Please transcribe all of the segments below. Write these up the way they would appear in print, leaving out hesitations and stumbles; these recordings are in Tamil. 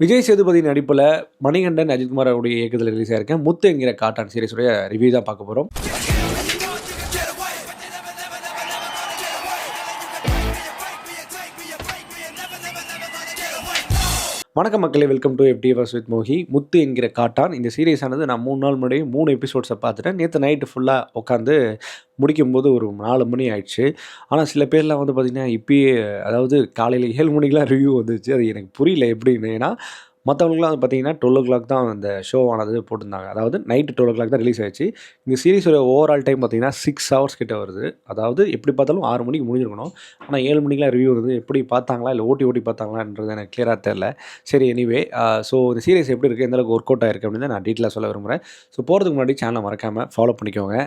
விஜய் சேதுபதி நடிப்பில் மணிகண்டன், அஜித்குமார் அவருடைய இயக்கத்தில் ரிலீஸ் ஆயிருக்க முத்து என்கிற காட்டான் சீரிஸுடைய ரிவ்யூ தான் பார்க்க போகிறோம். வணக்கம் மக்களே, வெல்கம் டு FDFS வித் மோகி. முத்து என்கிற காட்டான் இந்த சீரிஸ் ஆனது நான் 3 நாள் முன்னாடி 3 எபிசோட்ஸை பார்த்துட்டேன். நேற்று நைட்டு ஃபுல்லாக உட்காந்து முடிக்கும்போது ஒரு 4 மணி ஆயிடுச்சு. ஆனால் சில பேர்லாம் வந்து பார்த்திங்கன்னா இப்பயே, அதாவது காலையில் 7 மணிக்கெலாம் ரிவ்யூ வந்துச்சு. அது எனக்கு புரியல எப்படின்னு. ஏன்னா மற்றவங்களுக்குலாம் வந்து பார்த்திங்கன்னா 12 தான் அந்த ஷோ ஆனது போட்டிருந்தாங்க. அதாவது நைட்டு 12 தான் ரிலீஸ் ஆயிடுச்சு. இந்த சீரிஸோட ஓவரால் டைம் பார்த்திங்கன்னா 6 ஹவர்ஸ் கிட்ட வருது. அதாவது எப்படி பார்த்தாலும் 6 மணிக்கு முடிஞ்சிருக்கணும். ஆனால் 7 மணிக்கெலாம் ரிவ்யூ வருது. எப்படி பார்த்தாங்களா இல்லை ஓட்டி பார்த்தாங்களான்றது எனக்கு கிளியராக தெரில. சரி, எனிவே ஸோ இந்த சீரிஸ் எப்படி இருக்குது, எந்தளவுக்கு ஒர்க் அவுட் ஆயிருக்கு அப்படின்னு நான் டீட்டெயிலாக சொல்ல விரும்புகிறேன். ஸோ போகிறதுக்கு முன்னாடி சேனலை மறக்காமல் ஃபாலோ பண்ணிக்கோங்க.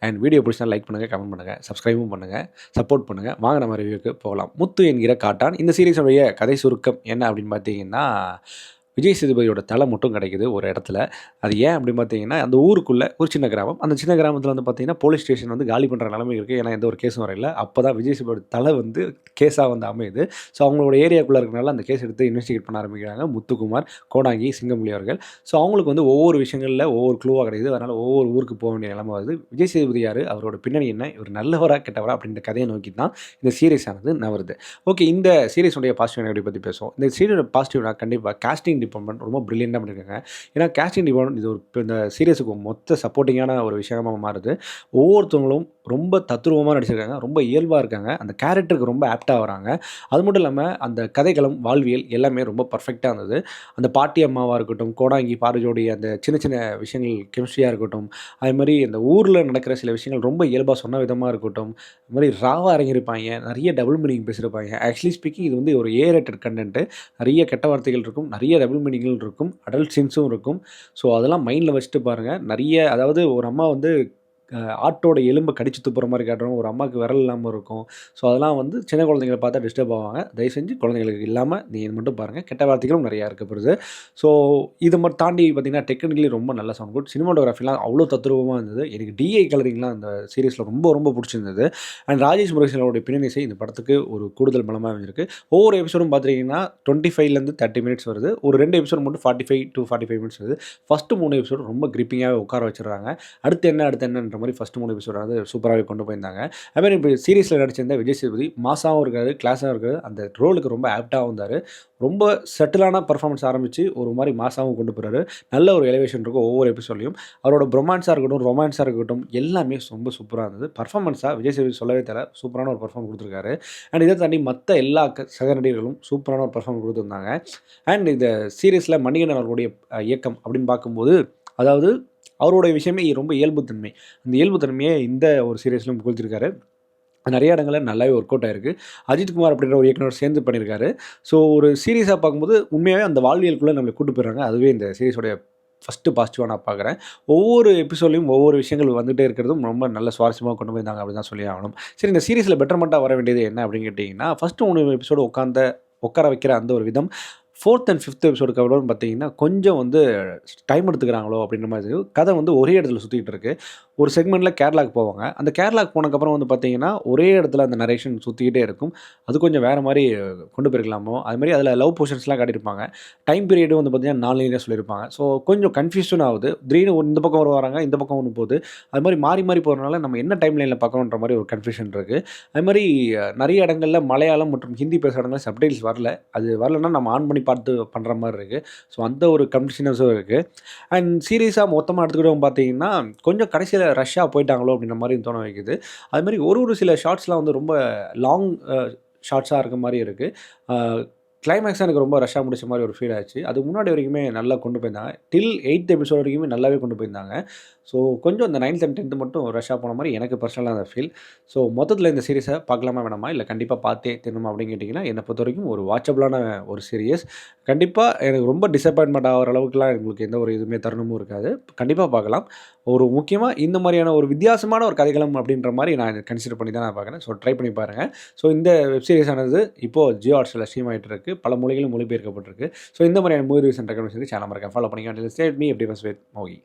அண்ட் வீடியோ பிடிச்சா லைக் பண்ணுங்கள், கமெண்ட் பண்ணுங்கள், சப்ஸ்கிரைபும் பண்ணுங்கள், சப்போர்ட் பண்ணுங்கள். வாங்க நம்ம ரிவ்யூக்கு போகலாம். முத்து என்கிற காட்டான் இந்த சீரிஸோடைய கதை சுருக்கம் என்ன அப்படின்னு பார்த்தீங்கன்னா, விஜய் சேதுபதியோட தலை மட்டும் கிடைக்குது ஒரு இடத்துல. அது ஏன் அப்படின்னு பார்த்தீங்கன்னா, அந்த ஊருக்குள்ளே ஒரு சின்ன கிராமம். அந்த சின்ன கிராமத்தில் வந்து பார்த்தீங்கன்னா போலீஸ் ஸ்டேஷன் வந்து காலி பண்ணுற நிலைமை இருக்குது. ஏன்னா எந்த ஒரு கேஸும் வரையில. அப்போ தான் விஜய் சேதுபதி தலை வந்து கேஸாக வந்து அமையுது. ஸோ அவங்களோட ஏரியாக்குள்ளே இருக்கிறனால அந்த கேஸ் எடுத்து இன்வெஸ்டிகேட் பண்ண ஆரம்பிக்கிறாங்க முத்துக்குமார், கோடாங்கி, சிங்கம்புலி அவர்கள். ஸோ அவங்களுக்கு வந்து ஒவ்வொரு விஷயங்களில் ஒவ்வொரு க்ளூவாக கிடைக்குது. அதனால் ஒவ்வொரு ஊருக்கு போக வேண்டிய நிலைமை வருது. விஜய் சேதுபதி யார், அவரோட பின்னணி என்ன, இவர் நல்லவரா கெட்டவரா அப்படின்ற கதையை நோக்கி தான் இந்த சீரிஸ் ஆனது நவருது. ஓகே, இந்த சீரிஸுடைய பாசிட்டிவ் நெகட்டிவ் பற்றி பேசுவோம். இந்த சீரியோட பாசிட்டிவ்னா கண்டிப்பாக காஸ்டிங் டிபார்ட்மெண்ட் ரொம்ப பிரில்லியண்டாக பண்ணியிருக்காங்க. ஏன்னா காஸ்டிங் டிபார்ட்மெண்ட் இது ஒரு இந்த சீரியஸுக்கு மொத்த சப்போர்ட்டிங்கான ஒரு விஷயமாக மாறுது. ஒவ்வொருத்தவங்களும் ரொம்ப தத்ரூபமாக நடிச்சிருக்காங்க. ரொம்ப இயல்பாக இருக்காங்க. அந்த கேரக்டருக்கு ரொம்ப ஆப்டாக வராங்க. அது மட்டும் இல்லாமல் அந்த கதைக்களம், வாழ்வியல் எல்லாமே ரொம்ப பர்ஃபெக்டாக இருந்தது. அந்த பாட்டி அம்மாவாக இருக்கட்டும், கோடாங்கி, பாரஜோடி, அந்த சின்ன சின்ன விஷயங்கள், கெமிஸ்ட்ரியாக இருக்கட்டும், அதே மாதிரி அந்த ஊரில் நடக்கிற சில விஷயங்கள் ரொம்ப இயல்பாக சொன்ன விதமாக இருக்கட்டும், அது மாதிரி ராவாக இறங்கியிருப்பாங்க, நிறைய டபுள் மீனிங் பேசியிருப்பாங்க. ஆக்சுவலி ஸ்பீக்கிங் இது வந்து ஒரு ஏரேட்டட் கண்டென்ட்டு. நிறைய கெட்ட வார்த்தைகள் இருக்கும், நிறைய டபுள் மீனிங்கள் இருக்கும், அடல்ட் சீன்ஸும் இருக்கும். ஸோ அதெல்லாம் மைண்டில் வச்சுட்டு பாருங்கள். நிறைய, அதாவது ஒரு அம்மா வந்து ஆட்டோட எலும்பை கடிச்சு துப்புற மாதிரி காட்டுறோம். ஒரு அம்மாவுக்கு விரல் இல்லாமல் இருக்கும். ஸோ அதெல்லாம் வந்து சின்ன குழந்தைங்களை பார்த்தா டிஸ்டர்ப் ஆவாங்க. தயவு செஞ்சு குழந்தைங்களுக்கு இல்லாமல் நீங்கள் மட்டும் பாருங்கள். கெட்ட வார்த்தைகளும் நிறையா இருக்கப்படுது. ஸோ இதை மட்டும் தாண்டி பார்த்திங்கன்னா டெக்னிக்கலி ரொம்ப நல்ல சவுண்ட் குட். சினிமாட்டோகிராஃபிலாம் அவ்வளோ தத்ரூபமாக இருந்தது. எனக்கு டிஐ கலரிங்லாம் அந்த சீரிஸில் ரொம்ப ரொம்ப பிடிச்சிருந்தது. அண்ட் ராஜேஷ் முருகேசனோட பின்னணிசை இந்த படத்துக்கு ஒரு கூடுதல் பலமாக இருந்திருக்கு. ஒவ்வொரு எபிசோடும் பார்த்துட்டிங்கன்னா 25லேருந்து 30 மினிட்ஸ் வருது. ஒரு 2 எபிசோடு மட்டும் 45 to 45 மினிட்ஸ் வருது. ஃபஸ்ட்டு 3 எபிசோடு ரொம்ப கிரிப்பிங்காகவே உட்கார வச்சிடுறாங்க. அடுத்து என்னன்ற மாதிரி ஃபஸ்ட்டு 3 எபிசோட் வந்து சூப்பராகவே கொண்டு போயிருந்தாங்க. அதுமாதிரி இப்போ சீரிஸில் நடிச்சிருந்த விஜய் சேதுபதி மாசாகவும் இருக்காரு, கிளாஸாகவும் இருக்காரு. அந்த ரோலுக்கு ரொம்ப ஆப்டாகவும் இருந்தார். ரொம்ப செட்டிலான பர்ஃபார்மன்ஸ் ஆரம்பித்து ஒரு மாதிரி மாசாகவும் கொண்டு போகிறாரு. நல்ல ஒரு எலிவேஷன் இருக்கும் ஒவ்வொரு எபிசோட்லையும். அவரோட ரொமான்ஸாக இருக்கட்டும், ரொமான்ஸாக இருக்கட்டும், எல்லாமே ரொம்ப சூப்பராக இருந்தது. பர்ஃபார்மன்ஸாக விஜய் சேதுபதி சொல்லவே தெரியல, சூப்பரான ஒரு பர்ஃபார்மன்ஸ் கொடுத்துருக்காரு. அண்ட் இதை தாண்டி மற்ற எல்லா சக நடிகர்களும் சூப்பரான ஒரு பர்ஃபார்மன்ஸ் கொடுத்துருந்தாங்க. அண்ட் இந்த சீரிஸில் மணிகண்டன் அவர்களுடைய இயக்கம் அப்படின்னு பார்க்கும்போது, அதாவது அவருடைய விஷயமே ரொம்ப இயல்புத்தன்மை. அந்த இயல்புத்தன்மையை இந்த ஒரு சீரியஸ்லையும் புகழ்த்திருக்காரு. நிறைய இடங்களில் நல்லாவே ஒர்க் அவுட் ஆயிருக்கு. அஜித்குமார் அப்படின்ற ஒரு இயக்குனர் சேர்ந்து பண்ணியிருக்காரு. ஸோ ஒரு சீரியஸாக பார்க்கும்போது உண்மையாகவே அந்த வாழ்வியலுக்குள்ளே நம்மளை கூட்டு போயிடுறாங்க. அதுவே இந்த சீரிஸோடைய ஃபஸ்ட்டு பாசிட்டிவாக நான் பார்க்குறேன். ஒவ்வொரு எபிசோட்லையும் ஒவ்வொரு விஷயங்கள் வந்துகிட்டே இருக்கிறதும் ரொம்ப நல்ல சுவாரஸ்யமாக கொண்டு போயிருந்தாங்க அப்படின்னு தான் சொல்லி ஆகணும். சரி, இந்த சீரிஸில் பெட்டர்மெண்ட்டாக வர வேண்டியது என்ன அப்படின்னு கேட்டிங்கன்னா, ஃபஸ்ட்டு 3 எபிசோடு உட்கார வைக்கிற அந்த ஒரு விதம், 4th and 5th எபிசோடுக்கு அப்புறம் பார்த்தீங்கன்னா கொஞ்சம் வந்து டைம் எடுத்துக்கிறாங்களோ அப்படின்ற மாதிரி. கதை வந்து ஒரே இடத்துல சுற்றிக்கிட்டு இருக்குது. ஒரு செக்மெண்ட்டில் கேரளாவுக்கு போவாங்க. அந்த கேரளாவுக்கு போனதுக்கப்புறம் வந்து பார்த்தீங்கன்னா ஒரே இடத்துல அந்த நரேஷன் சுற்றிக்கிட்டே இருக்கும். அது கொஞ்சம் வேறு மாதிரி கொண்டு போயிருக்கலாமோ. அதுமாதிரி அதில் லவ் போர்ஷன்ஸ்லாம் காட்டியிருப்பாங்க. டைம் பீரியடும் வந்து பார்த்தீங்கன்னா 4 லைனாக சொல்லியிருப்பாங்க. ஸோ கொஞ்சம் கன்ஃபியூஷன் ஆகுது. திடீர்னு இந்த பக்கம் வராங்க, இந்த பக்கம் ஒன்று போகுது. அது மாதிரி மாறி மாறி போகிறனால நம்ம என்ன டைம் லைனில் பார்க்கணுன்ற மாதிரி ஒரு கன்ஃபியூஷன் இருக்குது. அது மாதிரி நிறைய இடங்களில் மலையாளம் மற்றும் ஹிந்தி பேசுகிற இடங்களில் சப்டைட்டில்ஸ் வரல. அது வரலன்னா நம்ம ஆன் பண்ணி பார்த்து பண்ணுற மாதிரி இருக்குது. ஸோ அந்த ஒரு கன்ஃபியூஷனஸும் இருக்குது. அண்ட் சீரியஸாக மொத்தமாக எடுத்துக்கிட்டோம் பார்த்தீங்கன்னா கொஞ்சம் கடைசியில் ரஷ்ஷாக போயிட்டாங்களோ அப்படின்ற மாதிரி தோண வைக்குது. அதுமாதிரி ஒரு சில ஷார்ட்ஸ்லாம் வந்து ரொம்ப லாங் ஷார்ட்ஸாக இருக்க மாதிரி இருக்குது. கிளைமேக்ஸாக எனக்கு ரொம்ப ரஷ்ஷாக முடிச்ச மாதிரி ஒரு ஃபீல் ஆச்சு. அதுக்கு முன்னாடி வரைக்குமே நல்லா கொண்டு போயிருந்தாங்க. டில் 8th எபிசோட் வரைக்குமே நல்லாவே கொண்டு போயிருந்தாங்க. ஸோ கொஞ்சம் இந்த 9th and 10th மட்டும் ரஷ்ஷாக போன மாதிரி எனக்கு பர்சனலாக அந்த ஃபீல். ஸோ மொத்தத்தில் இந்த சீரிஸை பார்க்கலாமா வேணாமா, இல்லை கண்டிப்பாக பார்த்தே திரும்ப அப்படின்னு கேட்டிங்கன்னா, என்னை பொறுத்த வரைக்கும் ஒரு வாட்சபிளான ஒரு சீரியஸ். கண்டிப்பாக எனக்கு ரொம்ப டிசப்பாயின்மெண்ட் ஆகிற அளவுக்குலாம் உங்களுக்கு எந்த ஒரு இதுவுமே தருணமும் இருக்காது. கண்டிப்பாக பார்க்கலாம். ஒரு முக்கியமாக இந்த மாதிரியான ஒரு வித்தியாசமான ஒரு கதைக்களம் அப்படின்ற மாதிரி நான் கன்சிடர் பண்ணி தான் நான் பார்க்குறேன். ஸோ ட்ரை பண்ணி பாருங்கள். ஸோ இந்த வெப் சீரிஸ் ஆனது இப்போது ஜியோ ஹாட்ஸ்டாரில் ஸ்ட்ரீம் ஆகிட்டு இருக்குது. பல மொழிகளும் மொழிபெயர்க்கப்பட்டிருக்கு. ஸோ இந்த மாதிரியான மூவி ரிவ்யூஸ் அண்ட் ரெக்கமெண்டேஷனுக்கு சேனல் மறக்காம ஃபாலோ பண்ணிக்கலாம். Stay with me FDFS with மோகி.